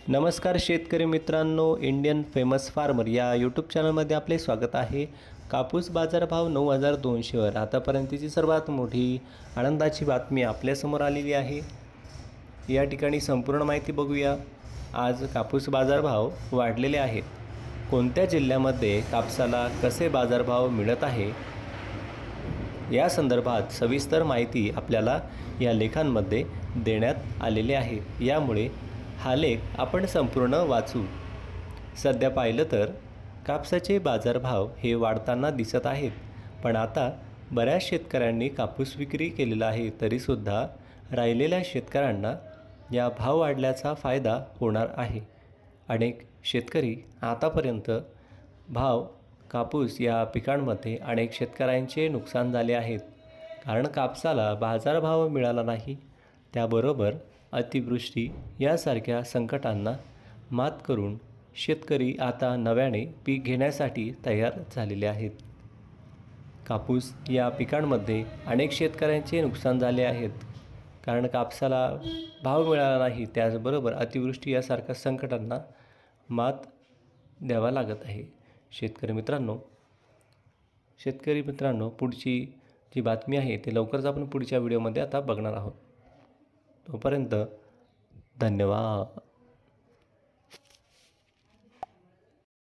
नमस्कार शेतकरी मित्रांनो, इंडियन फेमस फार्मर या यूट्यूब चॅनलमध्ये आपले स्वागत आहे। कापूस बाजारभाव 9200वर आतापर्यंतची सर्वात मोठी आनंदाची बातमी आपल्यासमोर आलेली आहे। या ठिकाणी संपूर्ण माहिती बघूया। आज कापूस बाजारभाव वाढलेले आहेत। कोणत्या जिल्ह्यामध्ये कापसाला कसे बाजारभाव मिळत आहे या संदर्भात सविस्तर माहिती आपल्याला या लेखांमध्ये देण्यात आलेली आहे। यामुळे हा लेख आपण संपूर्ण वाचू। सध्या पाहिलं तर कापसाचे बाजारभाव हे वाढताना दिसत आहेत, पण आता बऱ्याच शेतकऱ्यांनी कापूस विक्री केलेला आहे, तरीसुद्धा राहिलेल्या शेतकऱ्यांना या भाव वाढल्याचा फायदा होणार आहे। अनेक शेतकरी आतापर्यंत कापूस या पिकांमध्ये अनेक शेतकऱ्यांचे नुकसान झाले आहेत, कारण कापसाला बाजारभाव मिळाला नाही। त्याबरोबर अतिवृष्टी यासारख्या संकटांना मात करून शेतकरी आता नव्याने पीक घेण्यासाठी तयार झालेले आहेत। कापूस या पिकांमध्ये अनेक शेतकऱ्यांचे नुकसान झाले आहेत, कारण कापसाला भाव मिळाला नाही। त्याचबरोबर अतिवृष्टी यासारख्या संकटांना मात द्यावा लागत आहे। शेतकरी मित्रांनो, पुढची जी बातमी आहे ते लवकरच आपण पुढच्या व्हिडिओमध्ये आता बघणार आहोत। तोपर्यंत धन्यवाद।